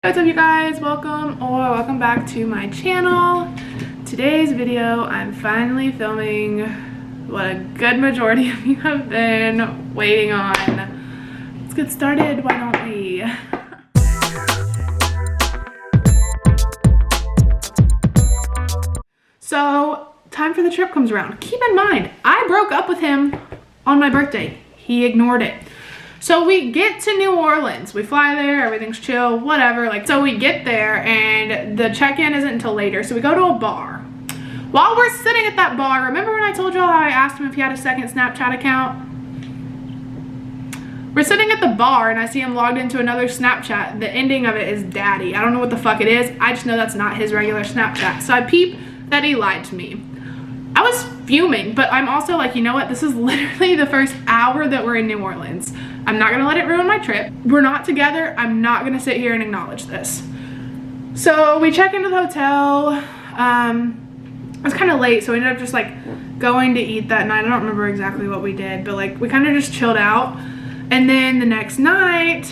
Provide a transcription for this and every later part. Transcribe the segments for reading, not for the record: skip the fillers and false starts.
What's up, you guys? Welcome back to my channel. Today's video, I'm finally filming what a good majority of you have been waiting on. Let's get started, why don't we? So, time for the trip comes around. Keep in mind, I broke up with him on my birthday. He ignored it. So we get to New Orleans, we fly there, everything's chill, whatever. So we get there and the check-in isn't until later. So we go to a bar. While we're sitting at that bar, remember when I told y'all how I asked him if he had a second Snapchat account? We're sitting at the bar and I see him logged into another Snapchat. The ending of it is daddy. I don't know what the fuck it is. I just know that's not his regular Snapchat. So I peep that he lied to me. I was fuming, but I'm also like, you know what? This is literally the first hour that we're in New Orleans. I'm not gonna let it ruin my trip. We're not together. I'm not gonna sit here and acknowledge this. So we check into the hotel. It was kind of late, so we ended up just like going to eat that night. I don't remember exactly what we did, but like we kind of just chilled out. And then the next night,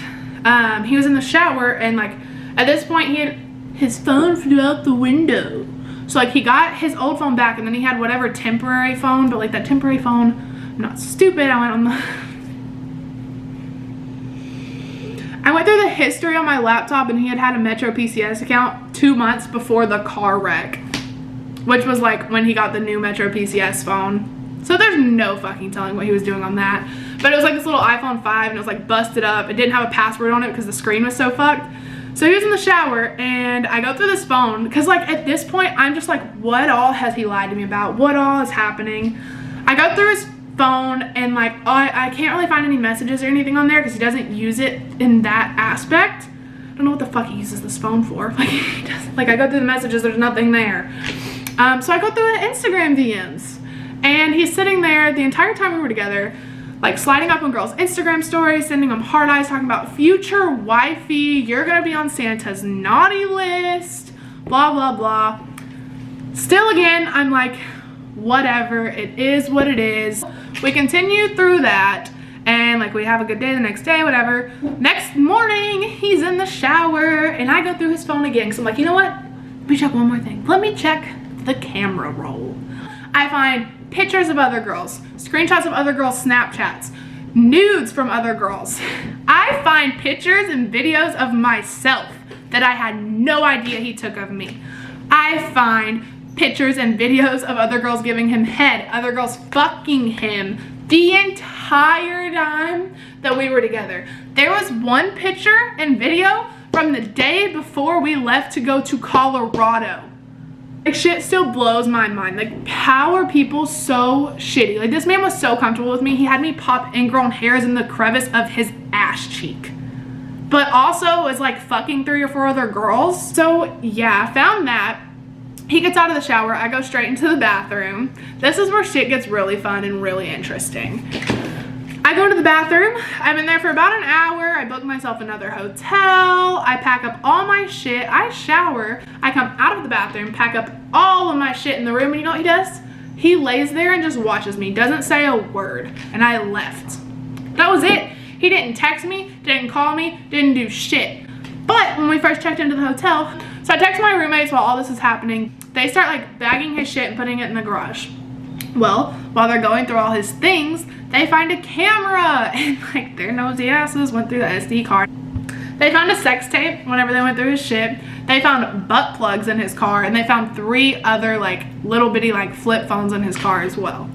he was in the shower and like at this point his phone flew out the window. So like he got his old phone back and then he had whatever temporary phone, but like that temporary phone, I'm not stupid. I went through the history on my laptop and he had a Metro PCS account 2 months before the car wreck, which was like when he got the new Metro PCS phone. So there's no fucking telling what he was doing on that. But it was like this little iPhone 5 and it was like busted up. It didn't have a password on it because the screen was so fucked. So he was in the shower and I go through this phone because like at this point I'm just like, what all has he lied to me about? What all is happening? I go through his phone and like I can't really find any messages or anything on there because he doesn't use it in that aspect. I don't know what the fuck he uses this phone for. Like he doesn't, like I go through the messages, there's nothing there. So I go through the Instagram DMs and he's sitting there the entire time we were together, like sliding up on girls' Instagram stories, sending them hard eyes, talking about future wifey, you're gonna be on Santa's naughty list, blah, blah, blah. Still again, I'm like, whatever, it is what it is. We continue through that and like we have a good day the next day, whatever. Next morning, he's in the shower and I go through his phone again because I'm like, you know what? Let me check one more thing. Let me check the camera roll. I find pictures of other girls, screenshots of other girls' Snapchats, nudes from other girls. I find pictures and videos of myself that I had no idea he took of me. I find pictures and videos of other girls giving him head, other girls fucking him the entire time that we were together. There was one picture and video from the day before we left to go to Colorado. Like shit still blows my mind. Like how are people so shitty? Like this man was so comfortable with me. He had me pop ingrown hairs in the crevice of his ass cheek. But also was like fucking 3 or 4 other girls. So yeah, I found that. He gets out of the shower, I go straight into the bathroom. This is where shit gets really fun and really interesting. I go to the bathroom, I'm in there for about an hour, I book myself another hotel, I pack up all my shit, I shower, I come out of the bathroom, pack up all of my shit in the room, and you know what he does? He lays there and just watches me, doesn't say a word, and I left. That was it. He didn't text me, didn't call me, didn't do shit. But when we first checked into the hotel, so I text my roommates while all this is happening. They start like bagging his shit and putting it in the garage. Well, while they're going through all his things, they find a camera and like their nosy asses went through the SD card. They found a sex tape whenever they went through his shit. They found butt plugs in his car and they found 3 other like little bitty like flip phones in his car as well.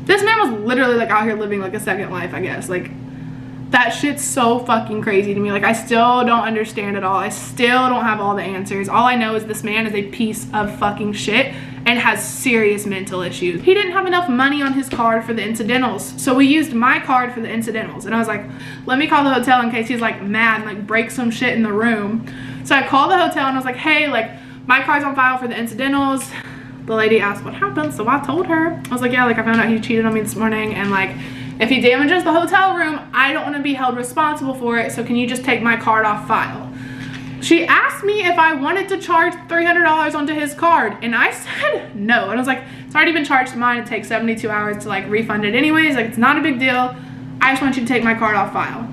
This man was literally like out here living like a second life, I guess. Like that shit's so fucking crazy to me. Like I still don't understand it all. I still don't have all the answers. All I know is this man is a piece of fucking shit and has serious mental issues. He didn't have enough money on his card for the incidentals. So we used my card for the incidentals. And I was like, let me call the hotel in case he's like mad and like break some shit in the room. So I called the hotel and I was like, hey, like my card's on file for the incidentals. The lady asked what happened. So I told her. I was like, yeah, like I found out he cheated on me this morning and like if he damages the hotel room, I don't want to be held responsible for it, so can you just take my card off file? She asked me if I wanted to charge $300 onto his card, and I said no. And I was like, it's already been charged to mine. It takes 72 hours to like refund it anyways. Like it's not a big deal. I just want you to take my card off file.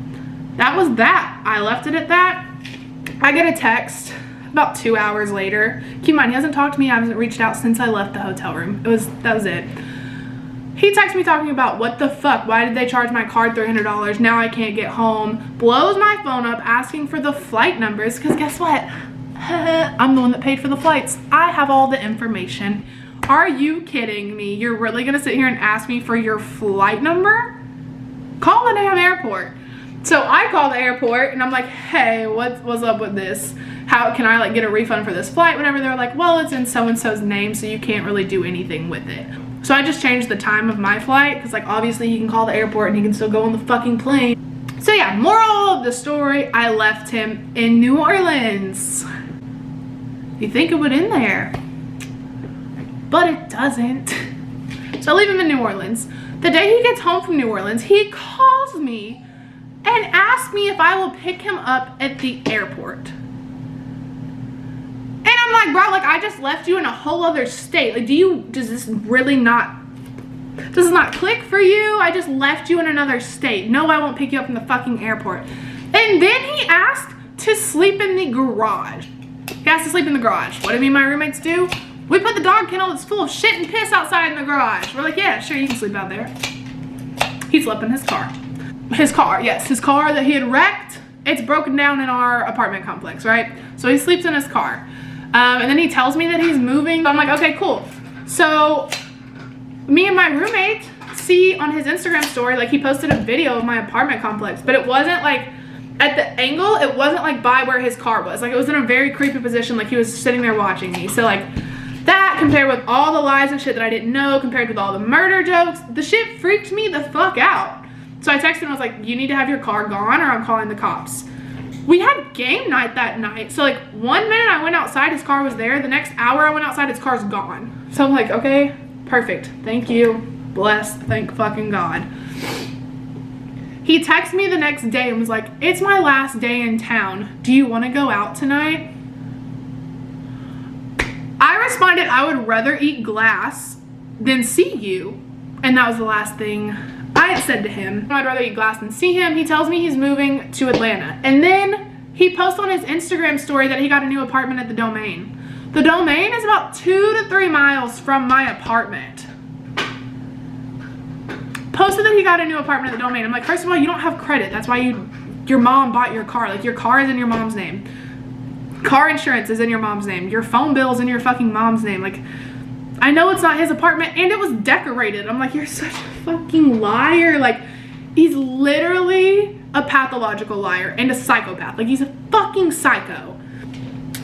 that was that. I left it at that. I get a text about 2 hours later. Keep in mind, he hasn't talked to me. I haven't reached out since I left the hotel room. That was it. He texts me talking about, what the fuck? Why did they charge my card $300? Now I can't get home. Blows my phone up asking for the flight numbers, because guess what? I'm the one that paid for the flights. I have all the information. Are you kidding me? You're really gonna sit here and ask me for your flight number? Call the damn airport. So I call the airport and I'm like, hey, what's up with this? How can I like get a refund for this flight? Whatever. They're like, well, it's in so-and-so's name, so you can't really do anything with it. So I just changed the time of my flight, because like obviously he can call the airport and he can still go on the fucking plane. So yeah, moral of the story, I left him in New Orleans. You think it would end there, but it doesn't. So I leave him in New Orleans. The day he gets home from New Orleans, he calls me and asks me if I will pick him up at the airport. And I'm like, bro, like I just left you in a whole other state. Like, does this not click for you? I just left you in another state. No, I won't pick you up in the fucking airport. And then he asked to sleep in the garage. He asked to sleep in the garage. What do me and my roommates do? We put the dog kennel that's full of shit and piss outside in the garage. We're like, yeah, sure, you can sleep out there. He slept in his car. His car that he had wrecked. It's broken down in our apartment complex, right? So he sleeps in his car. And then he tells me that he's moving. I'm like, okay, cool. So me and my roommate see on his Instagram story, like he posted a video of my apartment complex, but it wasn't like at the angle, it wasn't like by where his car was. Like it was in a very creepy position, like he was sitting there watching me. So like that compared with all the lies and shit that I didn't know, compared with all the murder jokes, the shit freaked me the fuck out. So I texted him, I was like, you need to have your car gone or I'm calling the cops. We had game night that night. So like 1 minute I went outside, his car was there. The next hour I went outside, his car's gone. So I'm like, okay, perfect. Thank you. Blessed. Thank fucking God. He texted me the next day and was like, it's my last day in town. Do you want to go out tonight? I responded, I would rather eat glass than see you. And that was the last thing I had said to him. I'd rather eat glass than see him. He tells me he's moving to Atlanta. And then he posts on his Instagram story that he got a new apartment at the Domain. The Domain is about 2 to 3 miles from my apartment. Posted that he got a new apartment at the Domain. I'm like, first of all, you don't have credit. That's why your mom bought your car. Like your car is in your mom's name. Car insurance is in your mom's name. Your phone bill is in your fucking mom's name. Like, I know it's not his apartment and it was decorated. I'm like, you're such a fucking liar. Like, he's literally a pathological liar and a psychopath. Like, he's a fucking psycho.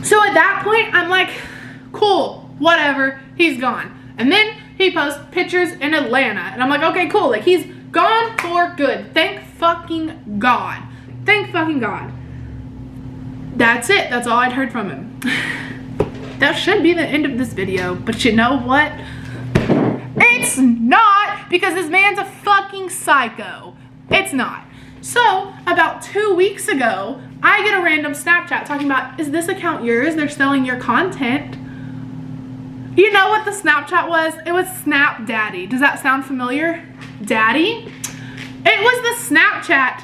So at that point, I'm like, cool, whatever, he's gone. And then he posts pictures in Atlanta. And I'm like, okay, cool. Like, he's gone for good. Thank fucking God. Thank fucking God. That's it. That's all I'd heard from him. That should be the end of this video, but you know what? It's not, because this man's a fucking psycho. It's not. So, about 2 weeks ago, I get a random Snapchat talking about, is this account yours? They're selling your content. You know what the Snapchat was? It was Snap Daddy. Does that sound familiar? Daddy? It was the Snapchat.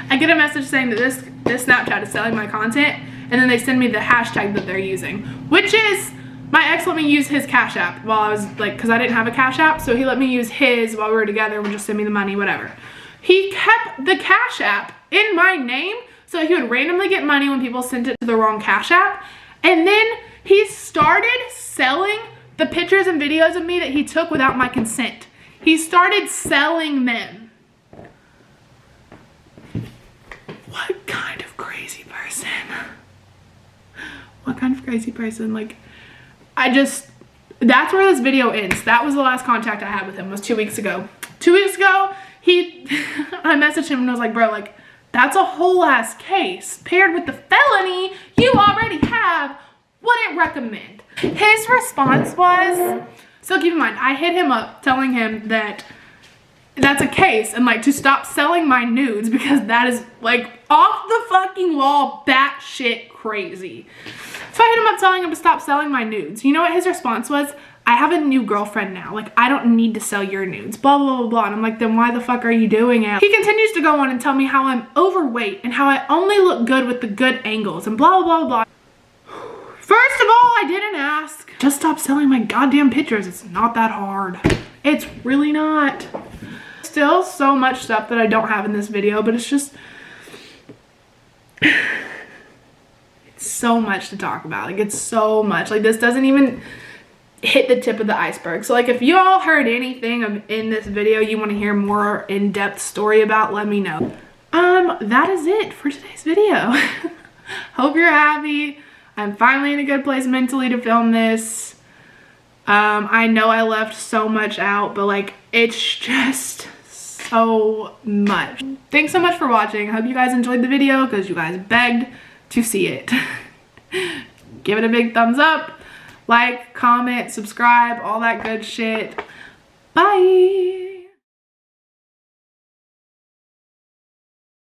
I get a message saying that this Snapchat is selling my content. And then they send me the hashtag that they're using, which is, my ex let me use his Cash App while I was like, because I didn't have a Cash App, so he let me use his while we were together and would just send me the money, whatever. He kept the Cash App in my name, so he would randomly get money when people sent it to the wrong Cash App. And then he started selling the pictures and videos of me that he took without my consent. He started selling them. What kind of crazy person? What kind of crazy person? Like, that's where this video ends. That was the last contact I had with him, was 2 weeks ago. 2 weeks ago, I messaged him and I was like, bro, like, that's a whole ass case. Paired with the felony you already have, wouldn't recommend. His response was, so keep in mind, I hit him up telling him that that's a case and like to stop selling my nudes because that is like off the fucking wall, batshit crazy. So I hit him up telling him to stop selling my nudes. You know what his response was? I have a new girlfriend now. Like, I don't need to sell your nudes, blah, blah, blah, blah. And I'm like, then why the fuck are you doing it? He continues to go on and tell me how I'm overweight and how I only look good with the good angles and blah, blah, blah, blah. First of all, I didn't ask. Just stop selling my goddamn pictures. It's not that hard. It's really not. Still so much stuff that I don't have in this video, but it's just, it's so much to talk about. Like, it's so much. Like, this doesn't even hit the tip of the iceberg. So like, if you all heard anything in this video you want to hear more in-depth story about, let me know. That is it for today's video. Hope you're happy. I'm finally in a good place mentally to film this. I know I left so much out, but like, it's just so much. Thanks so much for watching. I hope you guys enjoyed the video because you guys begged to see it. Give it a big thumbs up. Like, comment, subscribe, all that good shit. Bye.